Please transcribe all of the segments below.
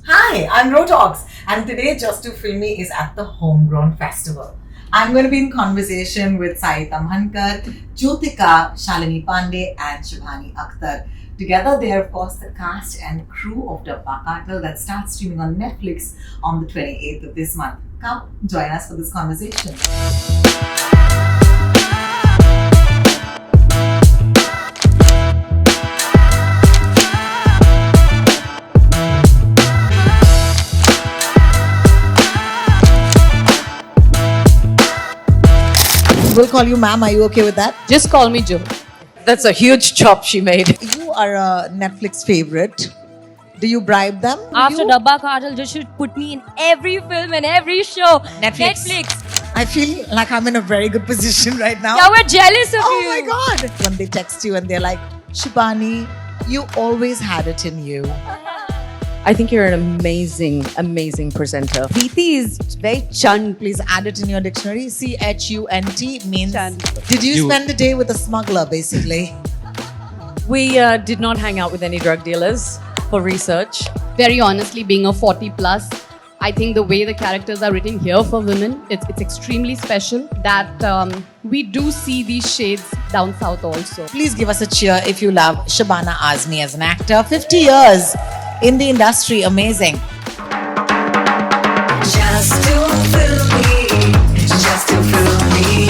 Hi, I'm Rotox, and today Just to Film Me is at the Homegrown Festival. I'm going to be in conversation with Sai Tamhankar, Jyotika, Shalini Pandey, and Shubhani Akhtar. Together, they are, of course, the cast and crew of Dabba Cartel that starts streaming on Netflix on the 28th of this month. Come, join us for this conversation. We'll call you ma'am. Are you okay with that? Just call me Joe. That's a huge chop she made. You are a Netflix favorite. Do you bribe them? After you? Dabba Cartel, just should put me in every film and every show. Netflix. I feel like I'm in a very good position right now. Yeah, we're jealous of you. Oh my God. When they text you and they're like, Shubhani, you always had it in you. I think you're an amazing presenter. Preeti is very chunt. Please add it in your dictionary. CHUNT means Did you spend the day with a smuggler, basically? We did not hang out with any drug dealers for research. Very honestly, being a 40 plus, I think the way the characters are written here for women, it's extremely special that we do see these shades down south also. Please give us a cheer if you love Shabana Azmi as an actor. 50 years in the industry, amazing. Just to fill me, just to fill me.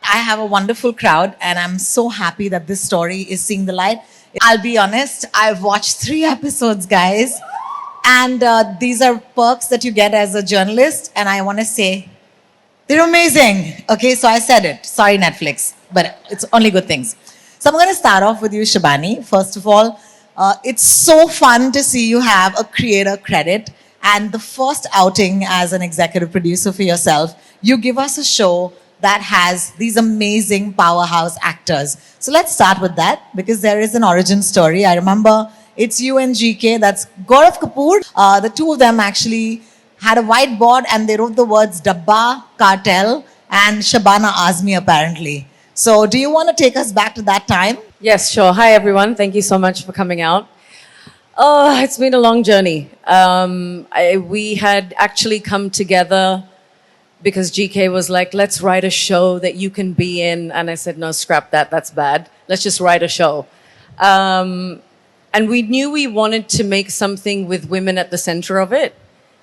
I have a wonderful crowd and I'm so happy that this story is seeing the light. I'll be honest, I've watched 3 episodes, guys. And these are perks that you get as a journalist. And I want to say, they're amazing. Okay, so I said it. Sorry, Netflix. But it's only good things. So I'm going to start off with you, Shubhani. First of all, it's so fun to see you have a creator credit. And the first outing as an executive producer for yourself, you give us a show that has these amazing powerhouse actors. So let's start with that because there is an origin story. I remember it's you and GK, that's Gaurav Kapoor. The two of them actually had a whiteboard and they wrote the words Dabba Cartel and Shabana Azmi apparently. So do you want to take us back to that time? Yes, sure. Hi, everyone. Thank you so much for coming out. Oh, it's been a long journey. We had actually come together because GK was like, let's write a show that you can be in. And I said, no, scrap that. That's bad. Let's just write a show. And we knew we wanted to make something with women at the center of it.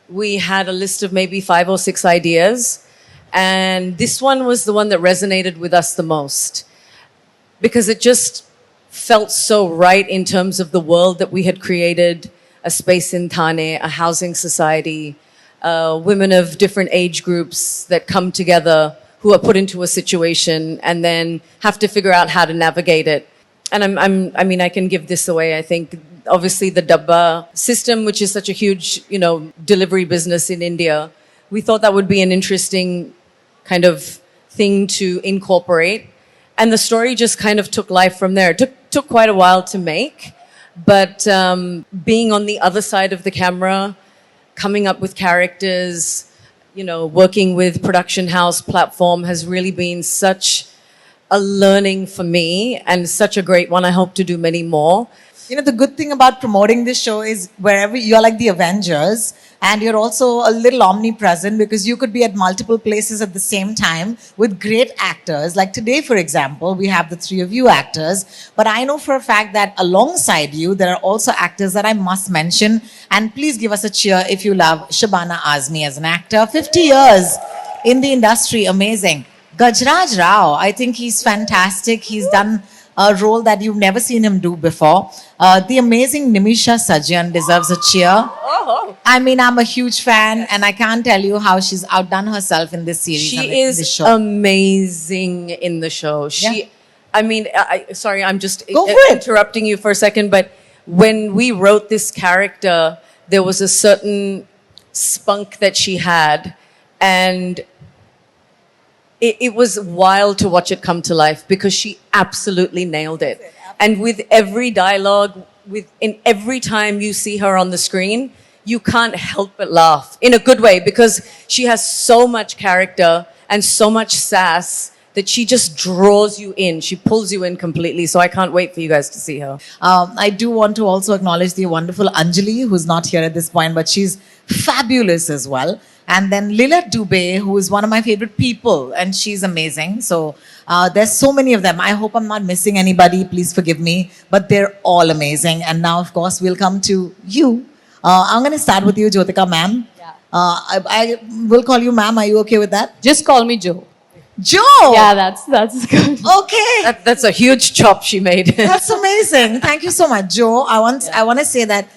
We had a list of maybe 5 or 6 ideas. And this one was the one that resonated with us the most because it just felt so right in terms of the world that we had created, a space in Thane, a housing society, women of different age groups that come together who are put into a situation and then have to figure out how to navigate it. And I mean, I can give this away. I think obviously the Dabba system, which is such a huge, delivery business in India, we thought that would be an interesting kind of thing to incorporate. And the story just kind of took life from there. It took quite a while to make, but being on the other side of the camera, coming up with characters, working with production house platform has really been such a learning for me and such a great one. I hope to do many more. The good thing about promoting this show is wherever you're like the Avengers and you're also a little omnipresent because you could be at multiple places at the same time with great actors. Like today, for example, we have the 3 of you actors, but I know for a fact that alongside you, there are also actors that I must mention. And please give us a cheer if you love Shabana Azmi as an actor. 50 years in the industry, amazing. Gajraj Rao, I think he's fantastic. He's done a role that you've never seen him do before. The amazing Nimisha Sajjan deserves a cheer. Oh. I mean, I'm a huge fan and I can't tell you how she's outdone herself in this series. She is amazing in the show. Sorry, I'm just interrupting you for a second, but when we wrote this character, there was a certain spunk that she had and it was wild to watch it come to life because she absolutely nailed it. And with every dialogue, in every time you see her on the screen, you can't help but laugh in a good way because she has so much character and so much sass that she just draws you in. She pulls you in completely. So I can't wait for you guys to see her. I do want to also acknowledge the wonderful Anjali, who's not here at this point, but she's fabulous as well. And then Lilette Dubé, who is one of my favorite people, and she's amazing. So there's so many of them. I hope I'm not missing anybody. Please forgive me. But they're all amazing. And now, of course, we'll come to you. I'm going to start with you, Jyotika ma'am. Yeah. I will call you ma'am. Are you okay with that? Just call me Joe. Joe! Yeah, that's good. Okay. That's a huge chop she made. That's amazing. Thank you so much, Joe. I want to say that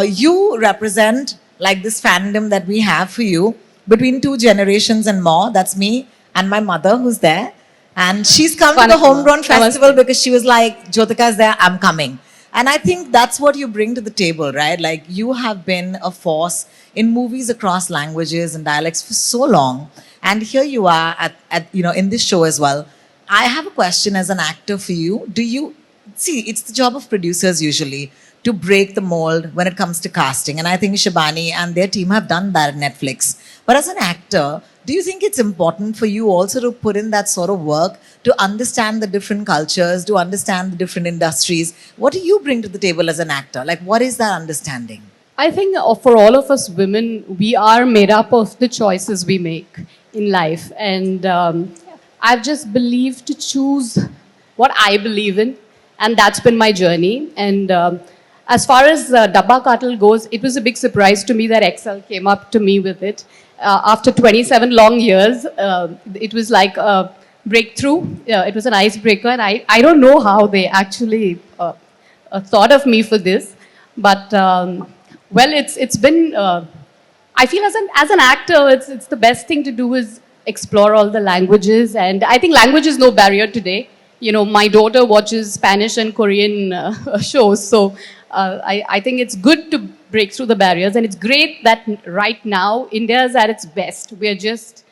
you represent like this fandom that we have for you between 2 generations and more. That's me and my mother who's there. And she's come to the Wonderful. Homegrown Festival Namaste. because she was like, Jyotika's there, I'm coming. And I think that's what you bring to the table, right? Like you have been a force in movies across languages and dialects for so long. And here you are at in this show as well. I have a question as an actor for you. Do you see it's the job of producers usually to break the mold when it comes to casting? And I think Shabani and their team have done that at Netflix. But as an actor, do you think it's important for you also to put in that sort of work to understand the different cultures, to understand the different industries? What do you bring to the table as an actor? Like, what is that understanding? I think for all of us women, we are made up of the choices we make in life. And I've just believed to choose what I believe in. And that's been my journey. And as far as Dabba Katal goes, it was a big surprise to me that Excel came up to me with it. After 27 long years, it was like a breakthrough. It was an icebreaker. And I don't know how they actually thought of me for this. But, well, it's been... I feel as an actor, it's the best thing to do is explore all the languages. And I think language is no barrier today. You know, my daughter watches Spanish and Korean shows. So I think it's good to break through the barriers. And it's great that right now, India is at its best. We're just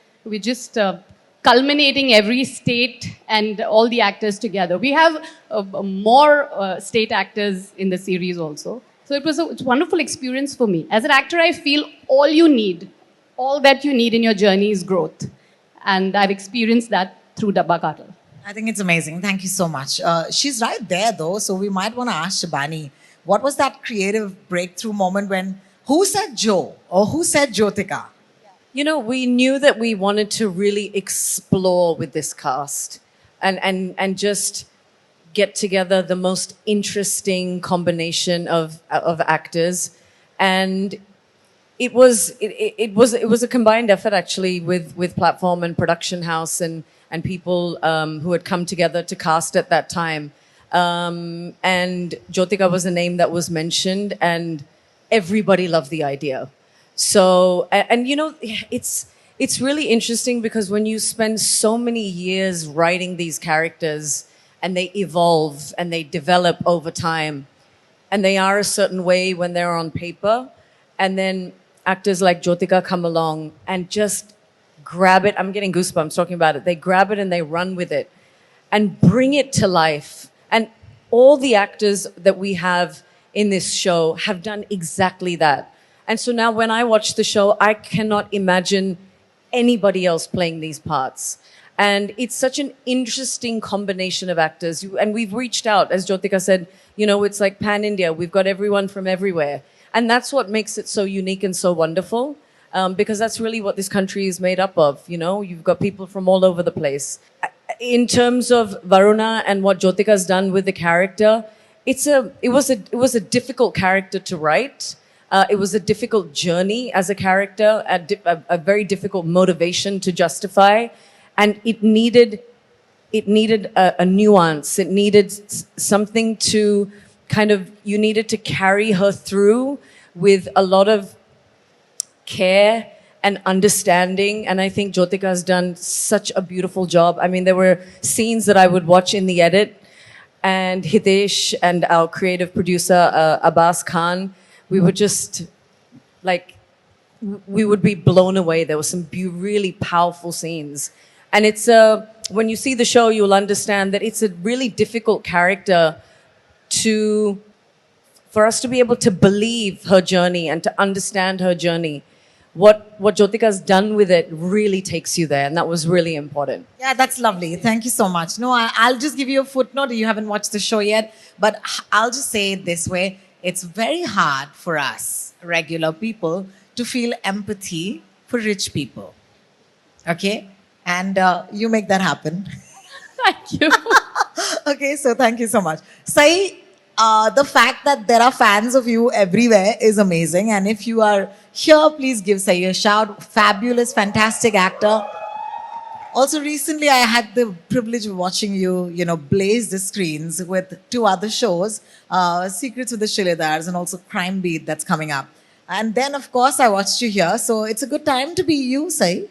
culminating every state and all the actors together. We have more state actors in the series also. So it's a wonderful experience for me. As an actor, I feel all that you need in your journey is growth. And I've experienced that through Dabba Katal. I think it's amazing. Thank you so much. She's right there, though. So we might want to ask Shabani, what was that creative breakthrough moment when who said Joe or who said Jyotika? You know, we knew that we wanted to really explore with this cast and just get together the most interesting combination of actors. And it was a combined effort actually with Platform and Production House and people who had come together to cast at that time. And Jyotika was a name that was mentioned and everybody loved the idea. So, and you know, it's really interesting because when you spend so many years writing these characters and they evolve and they develop over time and they are a certain way when they're on paper, and then actors like Jyotika come along and just grab it. I'm getting goosebumps talking about it. They grab it and they run with it and bring it to life. And all the actors that we have in this show have done exactly that. And so now when I watch the show, I cannot imagine anybody else playing these parts. And it's such an interesting combination of actors. And we've reached out, as Jyotika said, you know, it's like pan-India. We've got everyone from everywhere. And that's what makes it so unique and so wonderful, because that's really what this country is made up of. You know, you've got people from all over the place. In terms of Varuna and what Jyotika's done with the character, it was a difficult character to write. It was a difficult journey as a character, a very difficult motivation to justify. And it needed a nuance. It needed something to you needed to carry her through with a lot of care and understanding. And I think Jyotika has done such a beautiful job. I mean, there were scenes that I would watch in the edit, and Hitesh and our creative producer, Abbas Khan, we would just we would be blown away. There were some really powerful scenes. And it's when you see the show, you'll understand that it's a really difficult character for us to be able to believe her journey and to understand her journey what Jyotika's done with it really takes you there, and that was really important. Yeah, that's lovely. Thank you so much. No, I'll just give you a footnote. You haven't watched the show yet, but I'll just say it this way. It's very hard for us, regular people, to feel empathy for rich people. Okay? And you make that happen. Thank you. Okay, so thank you so much. Sai, the fact that there are fans of you everywhere is amazing. And if you are here, please give Sai a shout. Fabulous, fantastic actor. Also, recently I had the privilege of watching you, blaze the screens with two other shows, Secrets of the Shiledars and also Crime Beat that's coming up. And then, of course, I watched you here. So it's a good time to be you, Sai.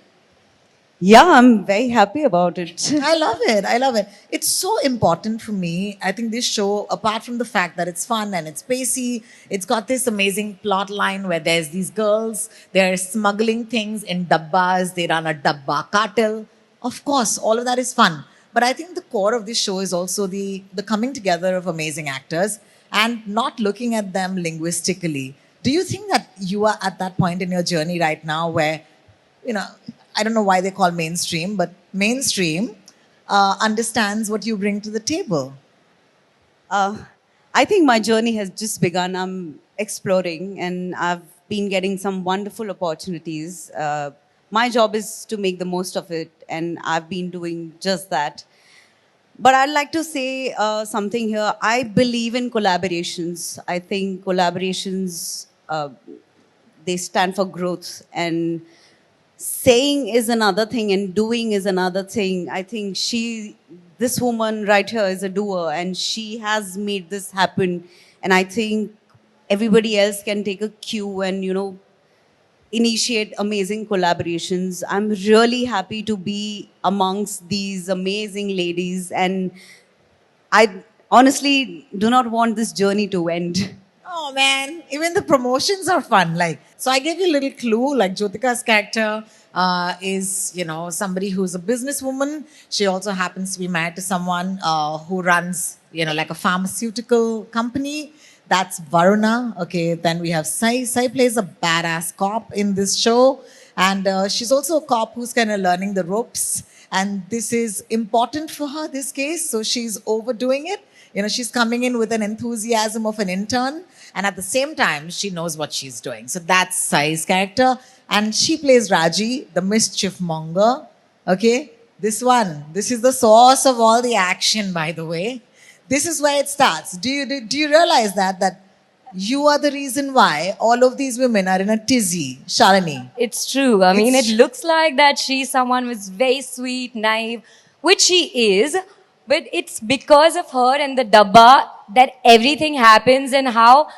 Yeah, I'm very happy about it. I love it. I love it. It's so important for me. I think this show, apart from the fact that it's fun and it's pacey, it's got this amazing plot line where there's these girls, they're smuggling things in dabbas, they run a dabba cartel. Of course, all of that is fun. But I think the core of this show is also the coming together of amazing actors and not looking at them linguistically. Do you think that you are at that point in your journey right now where, I don't know why they call mainstream, but mainstream understands what you bring to the table? I think my journey has just begun. I'm exploring and I've been getting some wonderful opportunities. My job is to make the most of it, and I've been doing just that. But I'd like to say something here. I believe in collaborations. I think collaborations, they stand for growth, and saying is another thing and doing is another thing. I think this woman right here is a doer, and she has made this happen. And I think everybody else can take a cue and, initiate amazing collaborations. I'm really happy to be amongst these amazing ladies, and I honestly do not want this journey to end. Oh man, even the promotions are fun. So I gave you a little clue. Like Jyotika's character is, somebody who's a businesswoman. She also happens to be married to someone who runs, like a pharmaceutical company. That's Varuna. Okay, then we have Sai. Sai plays a badass cop in this show. And she's also a cop who's kind of learning the ropes. And this is important for her, this case. So she's overdoing it. She's coming in with an enthusiasm of an intern. And at the same time, she knows what she's doing. So that's Sai's character. And she plays Raji, the mischief monger. Okay, this is the source of all the action, by the way. This is where it starts. Do you realize that you are the reason why all of these women are in a tizzy, Shalini? It's true. I mean, it looks like that she's someone who's very sweet, naive, which she is, but it's because of her and the dabba that everything happens, and how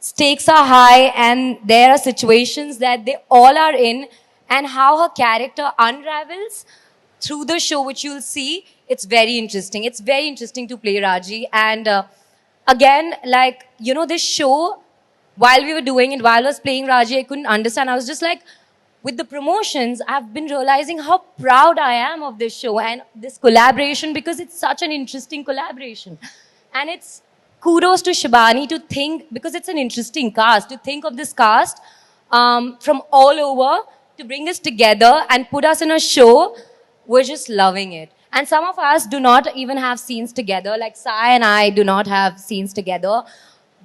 stakes are high and there are situations that they all are in, and how her character unravels through the show, which you'll see. It's very interesting. It's very interesting to play Raji. And again, this show, while we were doing it, while I was playing Raji, I couldn't understand. I was just like, with the promotions, I've been realizing how proud I am of this show and this collaboration, because it's such an interesting collaboration. And it's kudos to Shibani to think, because it's an interesting cast, to think of this cast from all over, to bring us together and put us in a show. We're just loving it. And some of us do not even have scenes together, like Sai and I do not have scenes together.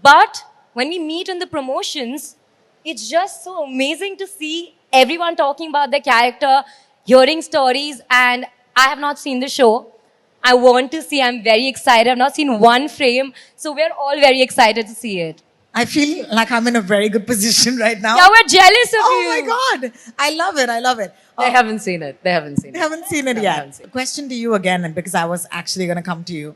But when we meet in the promotions, it's just so amazing to see everyone talking about their character, hearing stories, and I have not seen the show. I want to see, I'm very excited. I've not seen one frame, so we're all very excited to see it. I feel like I'm in a very good position right now. Yeah, we're jealous of you. Oh my God. I love it. I love it. They haven't seen it. They haven't seen They it. haven't seen it yet. Question to you again, and because I was actually going to come to you.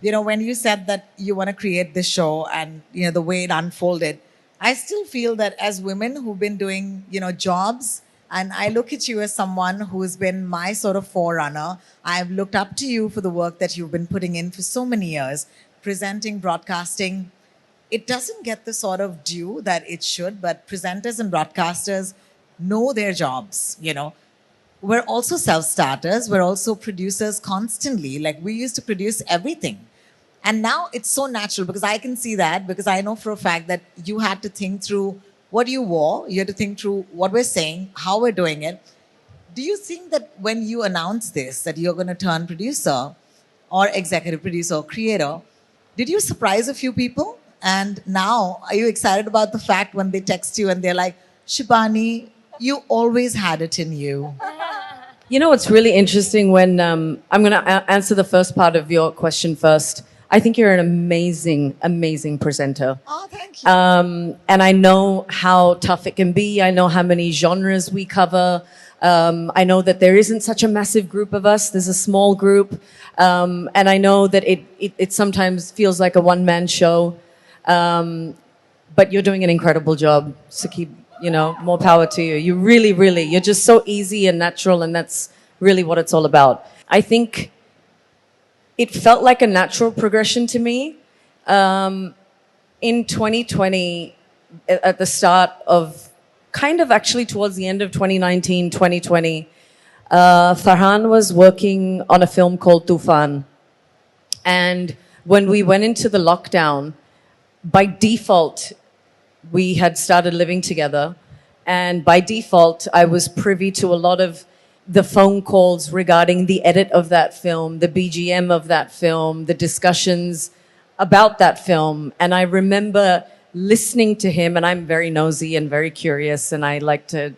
When you said that you want to create this show and, the way it unfolded, I still feel that as women who've been doing, jobs, and I look at you as someone who's been my sort of forerunner. I've looked up to you for the work that you've been putting in for so many years, presenting, broadcasting. It doesn't get the sort of due that it should, but presenters and broadcasters know their jobs, We're also self-starters. We're also producers constantly. Like, we used to produce everything. And now it's so natural, because I can see that, because I know for a fact that you had to think through what you wore. You had to think through what we're saying, how we're doing it. Do you think that when you announce this, that you're going to turn producer or executive producer or creator, did you surprise a few people? And now, are you excited about the fact when they text you and they're like, Shibani, you always had it in you? You know what's really interesting when I'm going to answer the first part of your question first. I think you're an amazing, amazing presenter. Oh, thank you. And I know how tough it can be. I know how many genres we cover. I know that there isn't such a massive group of us. There's a small group. And I know that it sometimes feels like a one-man show. But you're doing an incredible job. So keep, more power to you. You really, really, you're just so easy and natural. And that's really what it's all about. I think it felt like a natural progression to me. In 2020, at the start of, kind of actually towards the end of 2019, 2020, Farhan was working on a film called Tufan. And when we went into the lockdown, by default, we had started living together. And by default, I was privy to a lot of the phone calls regarding the edit of that film, the BGM of that film, the discussions about that film. And I remember listening to him, and I'm very nosy and very curious, and I like to,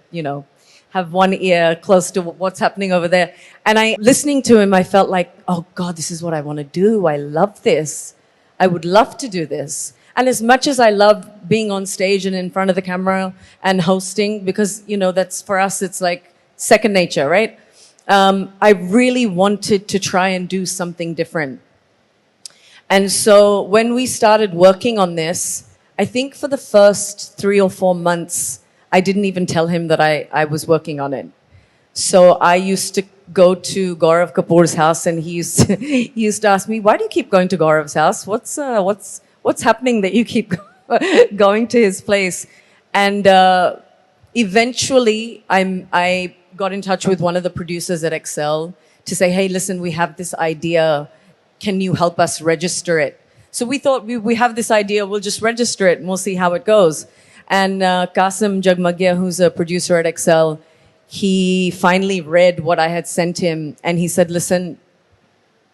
have one ear close to what's happening over there. And listening to him, I felt like, oh God, this is what I want to do. I love this. I would love to do this. And as much as I love being on stage and in front of the camera and hosting, because, that's for us, it's like second nature, right? I really wanted to try and do something different. And so when we started working on this, I think for the first 3 or 4 months, I didn't even tell him that I was working on it. So I used to go to Gaurav Kapoor's house, and he used to ask me, "Why do you keep going to Gaurav's house? What's happening that you keep going to his place?" And eventually, I got in touch with one of the producers at Excel to say, "Hey, listen, we have this idea. Can you help us register it?" So we thought we have this idea, we'll just register it and we'll see how it goes. And Qasim Jagmagia, who's a producer at Excel, he finally read what I had sent him, and he said, "Listen,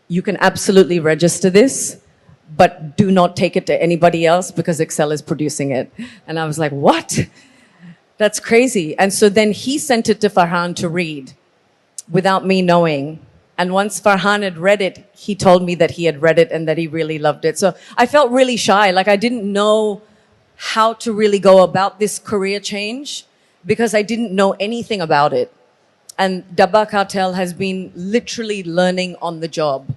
you can absolutely register this, but do not take it to anybody else because Excel is producing it." And I was like, "What? That's crazy." And so then he sent it to Farhan to read without me knowing. And once Farhan had read it, he told me that he had read it and that he really loved it. So I felt really shy, like I didn't know how to really go about this career change because I didn't know anything about it. And Dabba Cartel has been literally learning on the job.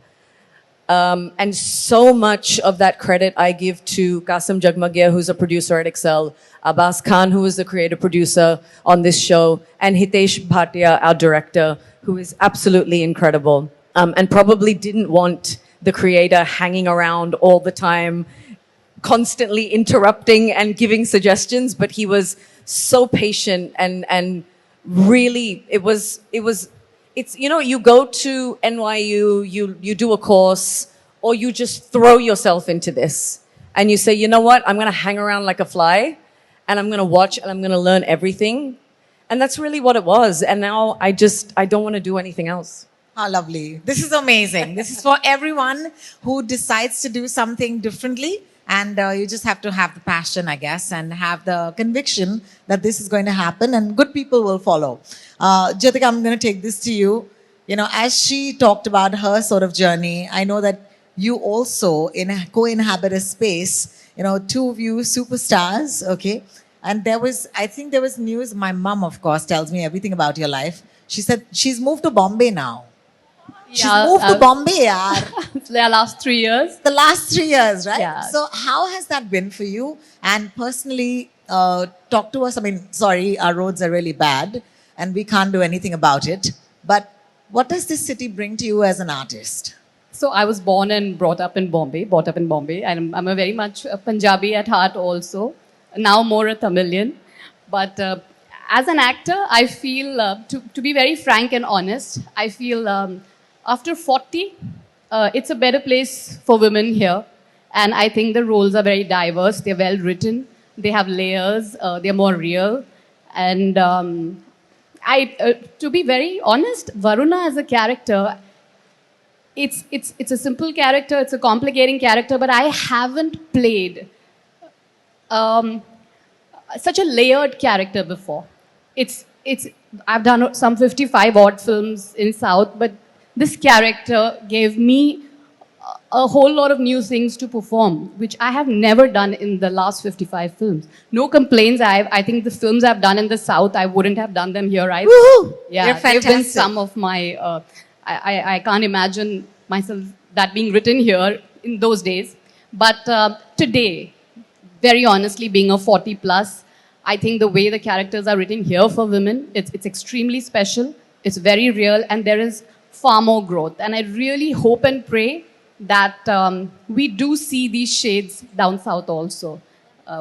And so much of that credit I give to Qasim Jagmagia, who's a producer at Excel, Abbas Khan, who is the creative producer on this show, and Hitesh Bhatia, our director, who is absolutely incredible, and probably didn't want the creator hanging around all the time, constantly interrupting and giving suggestions, but he was so patient and really, it's, you go to NYU, you do a course, or you just throw yourself into this and you say, "You know what, I'm going to hang around like a fly and I'm going to watch and I'm going to learn everything." And that's really what it was. And now I don't want to do anything else. How lovely. This is amazing. This is for everyone who decides to do something differently. And you just have to have the passion, I guess, and have the conviction that this is going to happen and good people will follow. Jyotika, I'm going to take this to you. As she talked about her sort of journey, I know that you also co-inhabit a space, two of you superstars, okay? And I think there was news, my mom, of course, tells me everything about your life. She said she's moved to Bombay now. She's moved to Bombay, yaar. The last 3 years. The last 3 years, right? Yeah. So how has that been for you? And personally, talk to us. I mean, sorry, our roads are really bad and we can't do anything about it. But what does this city bring to you as an artist? So I was born and brought up in Bombay. I'm a very much a Punjabi at heart also. Now more a Tamilian. But as an actor, I feel, to be very frank and honest, I feel after 40, it's a better place for women here. And I think the roles are very diverse. They're well written. They have layers. They're more real. And to be very honest, Varuna as a character, it's a simple character. It's a complicating character, but I haven't played such a layered character before. It's I've done some 55 odd films in South, but this character gave me a whole lot of new things to perform, which I have never done in the last 55 films. No complaints. I think the films I've done in the South, I wouldn't have done them here either. Woohoo! Yeah, You're they've been fantastic. some of my. I can't imagine myself that being written here in those days. But today, very honestly, being a 40 plus, I think the way the characters are written here for women, it's extremely special. It's very real, and there is far more growth. And I really hope and pray that we do see these shades down south also.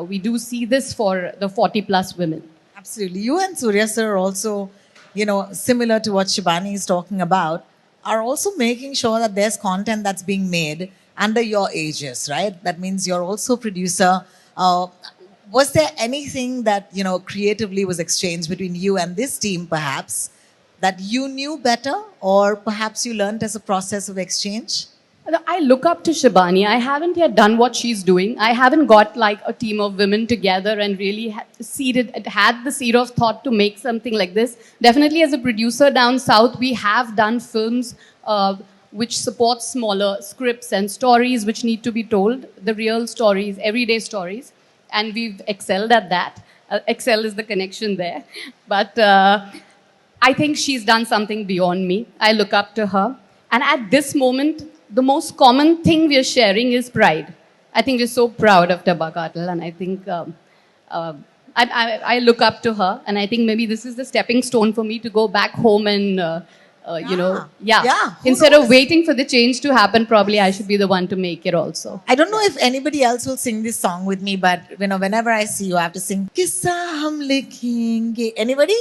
We do see this for the 40 plus women. Absolutely. You and Surya sir are also, similar to what Shibani is talking about, are also making sure that there's content that's being made under your aegis, right? That means you're also producer. Was there anything that, creatively was exchanged between you and this team, perhaps, that you knew better, or perhaps you learned as a process of exchange? I look up to Shibani. I haven't yet done what she's doing. I haven't got like a team of women together and really had the seed of thought to make something like this. Definitely as a producer down south, we have done films which support smaller scripts and stories which need to be told, the real stories, everyday stories. And we've excelled at that. Excel is the connection there. But I think she's done something beyond me. I look up to her. And at this moment, the most common thing we are sharing is pride. I think we're so proud of Dabba Katal, and I think I look up to her, and I think maybe this is the stepping stone for me to go back home and, who Instead knows? of waiting for the change to happen, probably I should be the one to make it also. I don't know if anybody else will sing this song with me, but whenever I see you, I have to sing Kissa hum likhenge. Anybody?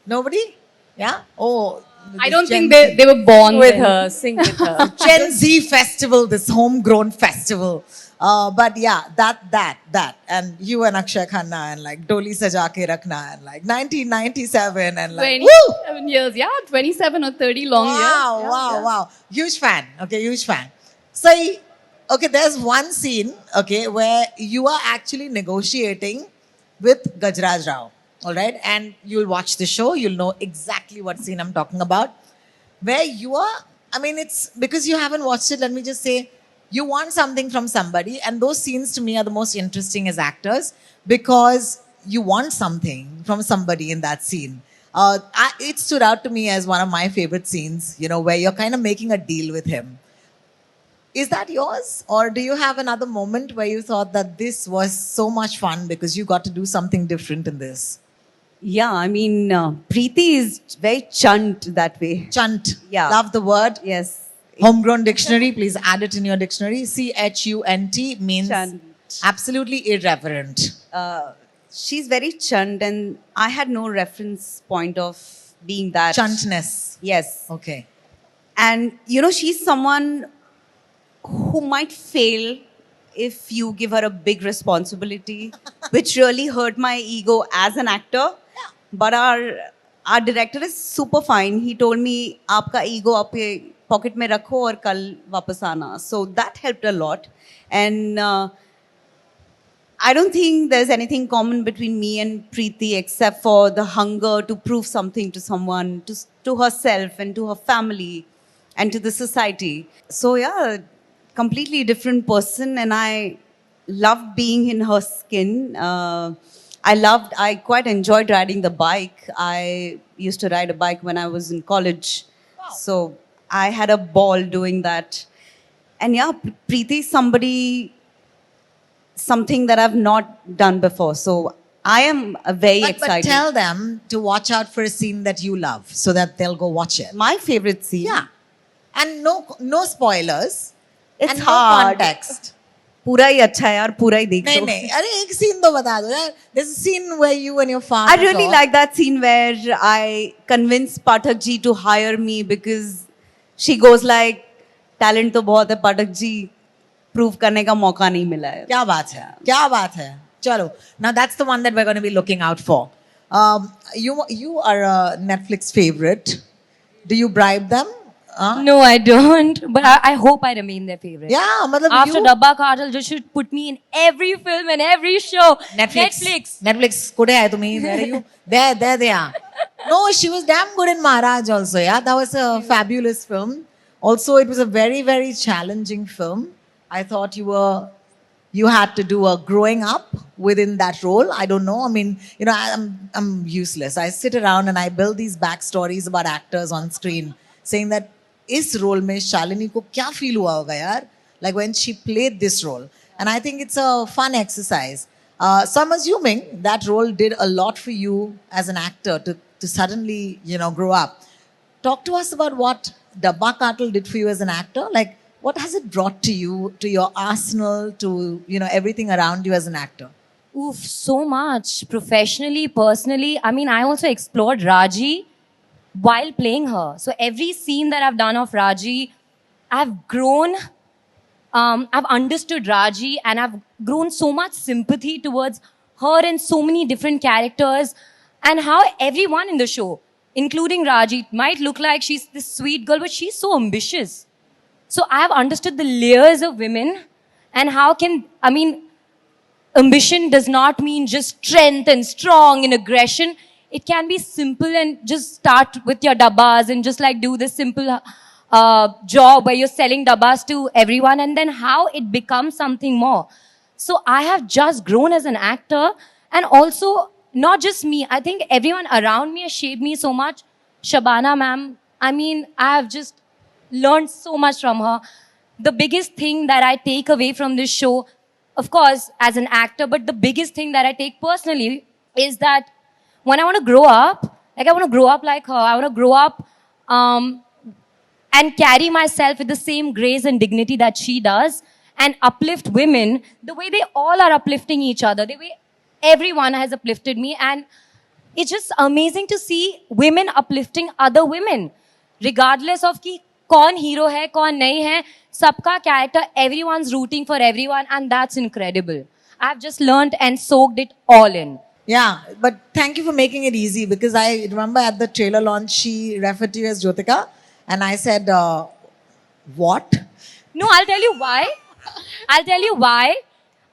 Nobody? Yeah? Oh. I don't Gen think they were born with then. her, sing with her. Gen Z festival, this homegrown festival. But yeah, that. And you and Akshay Khanna and like Doli Saja Ke Rakhna and like 1997 and like, 27 years, yeah, 27 or 30 long years. wow, Yeah, wow, yeah. wow. Huge fan. Okay, huge fan. So, okay, there's one scene, okay, where you are actually negotiating with Gajraj Rao. All right. And you'll watch the show, you'll know exactly what scene I'm talking about. Where you are, it's because you haven't watched it, let me just say, you want something from somebody, and those scenes to me are the most interesting as actors because you want something from somebody in that scene. It stood out to me as one of my favorite scenes, where you're kind of making a deal with him. Is that yours? Or do you have another moment where you thought that this was so much fun because you got to do something different in this? Yeah, Preeti is very chunt that way. Chunt. Yeah. Love the word. Yes. Homegrown dictionary, please add it in your dictionary. CHUNT means Chunt. absolutely irreverent. She's very chunt, and I had no reference point of being that. Chuntness. Yes. Okay. And, she's someone who might fail if you give her a big responsibility, which really hurt my ego as an actor. But our director is super fine. He told me, "Aapka ego aapke pocket mein rakho aur kal wapas aana." So that helped a lot. And I don't think there's anything common between me and Preeti except for the hunger to prove something to someone, to herself and to her family and to the society. So yeah, completely different person, and I loved being in her skin. I quite enjoyed riding the bike. I used to ride a bike when I was in college. Wow. So I had a ball doing that. And yeah, Preeti is something that I've not done before. So I am very But excited. tell them to watch out for a scene that you love so that they'll go watch it. My favorite scene. Yeah. And no spoilers. It's and hard. No context. पूरा ही अच्छा है यार, पूरा ही देख नहीं लो. नहीं अरे एक scene तो बता दो यार. There's a scene where you and your father I really talk. like that scene where I convinced Pathak ji to hire me because she goes like, talent तो बहुत है Pathak ji, prove करने का मौका नहीं मिला है. क्या बात है Chalo. Now that's the one that we're going to be looking out for. You are a Netflix favorite. Do you bribe them? No, I don't. But I hope I remain their favorite. Yeah, matlab After you, Dabba Cartel, you should put me in every film and every show. Netflix. Kude hai tumi? Where are you? There they are. No, she was damn good in Maharaj also. Yeah, that was a fabulous film. Also, it was a very, very challenging film. I thought you had to do a growing up within that role. I don't know. I mean, I'm useless. I sit around and I build these backstories about actors on screen, saying that इस role में शालिनी को क्या feel हुआ होगा यार? Like when she played this role. And I think it's a fun exercise. So I'm assuming that role did a lot for you as an actor to suddenly, grow up. Talk to us about what Dabba Cartel did for you as an actor. Like, what has it brought to you, to your arsenal, to, everything around you as an actor? Oof, so much. Professionally, personally. I mean, I also explored Raji while playing her. So every scene that I've done of Raji, I've grown, I've understood Raji, and I've grown so much sympathy towards her and so many different characters, and how everyone in the show, including Raji, might look like she's this sweet girl, but she's so ambitious. So I have understood the layers of women and ambition does not mean just strength and strong and aggression. It can be simple and just start with your dabbas and just like do this simple job where you're selling dabbas to everyone, and then how it becomes something more. So I have just grown as an actor, and also not just me. I think everyone around me has shaped me so much. Shabana ma'am, I have just learned so much from her. The biggest thing that I take away from this show, of course, as an actor, but the biggest thing that I take personally is that when I want to grow up, I want to grow up like her. I want to grow up and carry myself with the same grace and dignity that she does, and uplift women the way they all are uplifting each other, the way everyone has uplifted me. And it's just amazing to see women uplifting other women, regardless of ki kaun hero hai, kaun nahi hai, sabka character, everyone's rooting for everyone, and that's incredible. I've just learned and soaked it all in. Yeah, but thank you for making it easy, because I remember at the trailer launch, she referred to you as Jyotika, and I said, what? No, I'll tell you why. I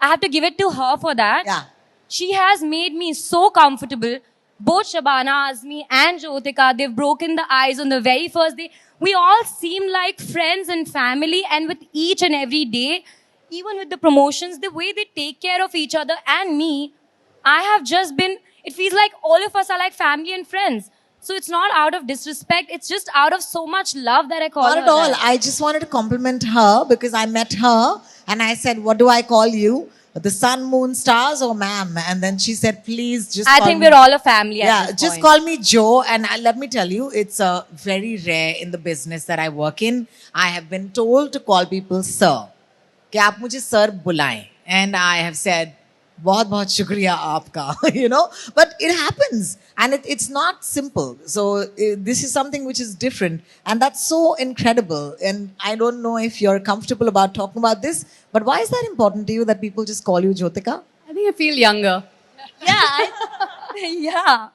have to give it to her for that. Yeah. She has made me so comfortable. Both Shabana, Azmi, and Jyotika, they've broken the ice on the very first day. We all seem like friends and family, and with each and every day, even with the promotions, the way they take care of each other and me, I have just been, it feels like all of us are like family and friends. So it's not out of disrespect, it's just out of so much love that I call her. Not at all. that. I just wanted to compliment her because I met her and I said, what do I call you? The sun, moon, stars, or ma'am? And then she said, please just I call think me. we're all a family at Yeah, this just point. call me Joe. And let me tell you, it's very rare in the business that I work in. I have been told to call people sir. कि आप मुझे sir बुलाएं. And I have said, बहुत बहुत शुक्रिया आपका, but it happens and it's not simple. So this is something which is different, and that's so incredible. And I don't know if you're comfortable about talking about this, but why is that important to you that people just call you Jyotika? I think I feel younger. Yeah. Yeah.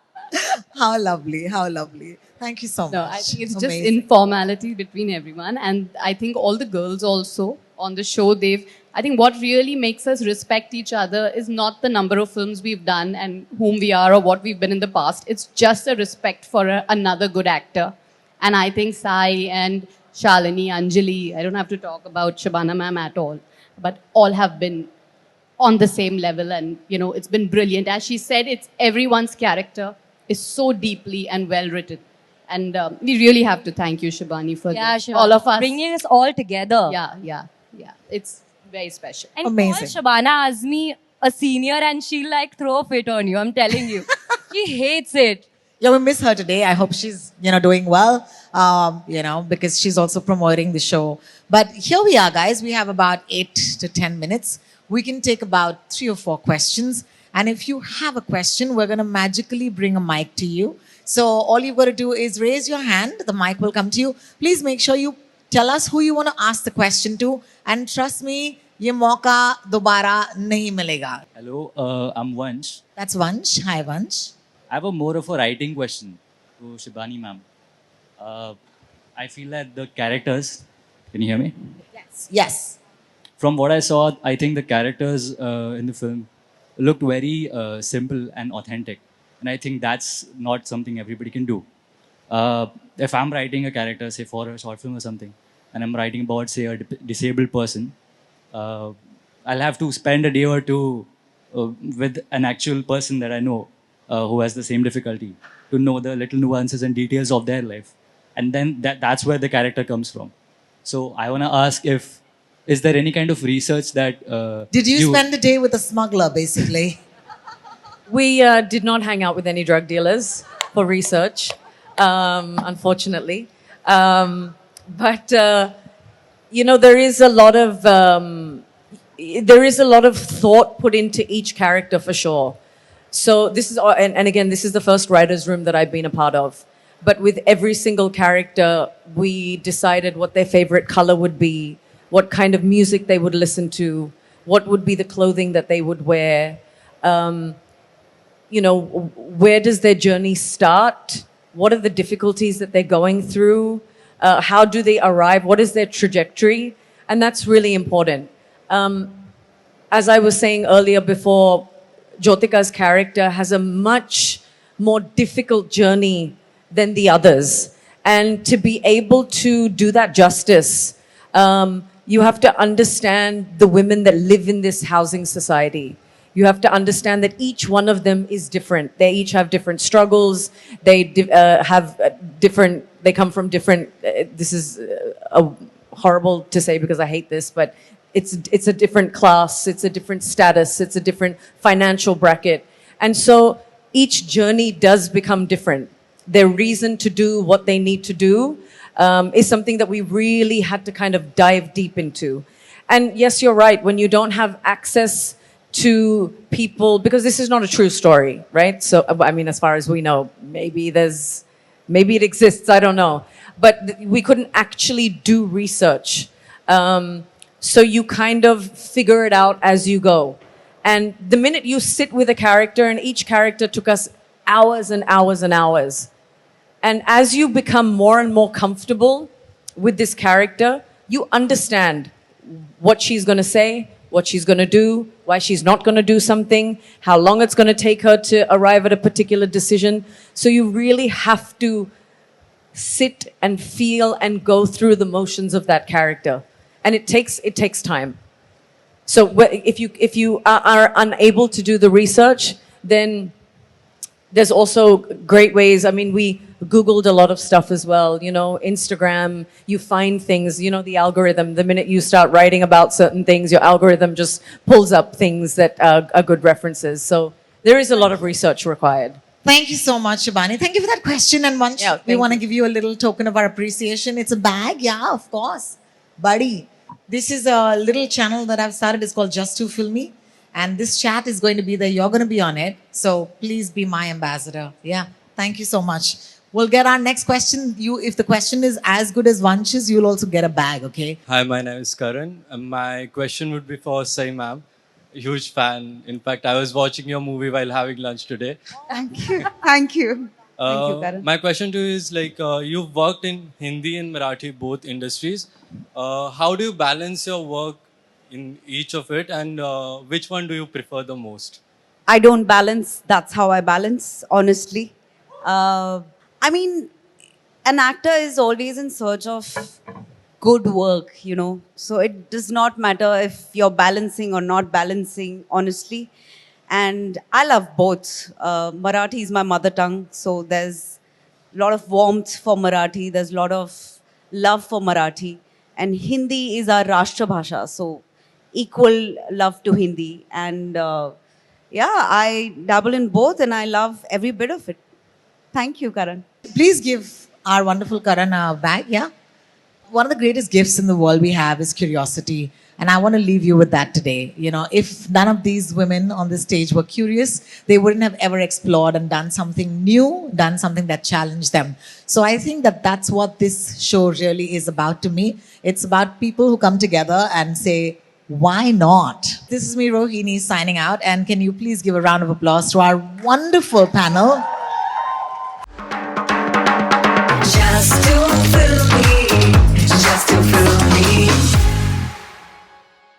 How lovely, how lovely. Thank you so much. No, I think it's just Amazing. informality between everyone. And I think all the girls also on the show, I think what really makes us respect each other is not the number of films we've done and whom we are or what we've been in the past. It's just a respect for another good actor. And I think Sai and Shalini, Anjali, I don't have to talk about Shabana ma'am at all, but all have been on the same level, and it's been brilliant. As she said, it's everyone's character is so deeply and well written. And we really have to thank you, Shabani, for Yeah, this. sure. All of us. Bringing us all together. Yeah. It's very special. And Amazing. call Shabana Azmi a senior and she'll like throw a fit on you. I'm telling you. She hates it. Yeah, we miss her today. I hope she's, doing well, because she's also promoting the show. But here we are, guys. We have about 8 to 10 minutes. We can take about 3 or 4 questions. And if you have a question, we're going to magically bring a mic to you. So all you've got to do is raise your hand. The mic will come to you. Please make sure you tell us who you want to ask the question to. And trust me, ये मौका दोबारा नहीं मिलेगा. Hello, I'm Vansh. That's Vansh. Hi, Vansh. I have a more of a writing question to Shibani ma'am. I feel that the characters, can you hear me? Yes. From what I saw, I think the characters in the film looked very simple and authentic. And I think that's not something everybody can do. If I'm writing a character, say for a short film or something, and I'm writing about, say, a disabled person, I'll have to spend a day or two with an actual person that I know who has the same difficulty to know the little nuances and details of their life. And then that's where the character comes from. So I want to ask if, is there any kind of research that Did you spend the day with a smuggler, basically? We did not hang out with any drug dealers for research, unfortunately. But you know, there is a lot of thought put into each character for sure. So this is, and again, this is the first writers' room that I've been a part of. But with every single character, we decided what their favorite color would be, what kind of music they would listen to, what would be the clothing that they would wear. You know, where does their journey start? What are the difficulties that they're going through? How do they arrive? What is their trajectory? And that's really important. As I was saying earlier before, Jyotika's character has a much more difficult journey than the others. And to be able to do that justice, you have to understand the women that live in this housing society. You have to understand that each one of them is different. They each have different struggles. They they come from different, this is horrible to say because I hate this, but it's a different class, it's a different status, it's a different financial bracket. And so each journey does become different. Their reason to do what they need to do is something that we really had to kind of dive deep into. And yes, you're right, when you don't have access to people, because this is not a true story, right? So, I mean, as far as we know, maybe it exists, I don't know. But we couldn't actually do research. So you kind of figure it out as you go. And the minute you sit with a character, and each character took us hours and hours and hours. And as you become more and more comfortable with this character, you understand what she's going to say, what she's going to do, why she's not going to do something, how long it's going to take her to arrive at a particular decision. So you really have to sit and feel and go through the motions of that character. And it takes time. So if you are unable to do the research, then there's also great ways. I mean, we Googled a lot of stuff as well. You know, Instagram, you find things, you know, the algorithm, the minute you start writing about certain things, your algorithm just pulls up things that are good references. So there is a lot of research required. Thank you so much, Shibani. Thank you for that question. And once Yeah, we thank want to you. give you a little token of our appreciation. It's a bag. Yeah, of course. Buddy, this is a little channel that I've started. It's called Just to Filmy. And this chat is going to be there. You're going to be on it. So please be my ambassador. Yeah. Thank you so much. We'll get our next question. If the question is as good as Vansh's, you'll also get a bag, okay? Hi, my name is Karan. My question would be for Sai ma'am. Huge fan. In fact, I was watching your movie while having lunch today. Thank you. Thank you. Thank you, Karan. My question to you is like, you've worked in Hindi and Marathi, both industries. How do you balance your work in each of it, and which one do you prefer the most? I don't balance. That's how I balance, honestly. I mean, an actor is always in search of good work, you know. So it does not matter if you're balancing or not balancing, honestly. And I love both. Marathi is my mother tongue, so there's a lot of warmth for Marathi. There's a lot of love for Marathi. And Hindi is our Rashtra Bhasha, so equal love to Hindi. And yeah, I dabble in both and I love every bit of it. Thank you, Karan. Please give our wonderful Karan a bag, yeah? One of the greatest gifts in the world we have is curiosity. And I want to leave you with that today. You know, if none of these women on this stage were curious, they wouldn't have ever explored and done something new, done something that challenged them. So I think that that's what this show really is about to me. It's about people who come together and say, why not? This is me, Rohini, signing out. And can you please give a round of applause to our wonderful panel?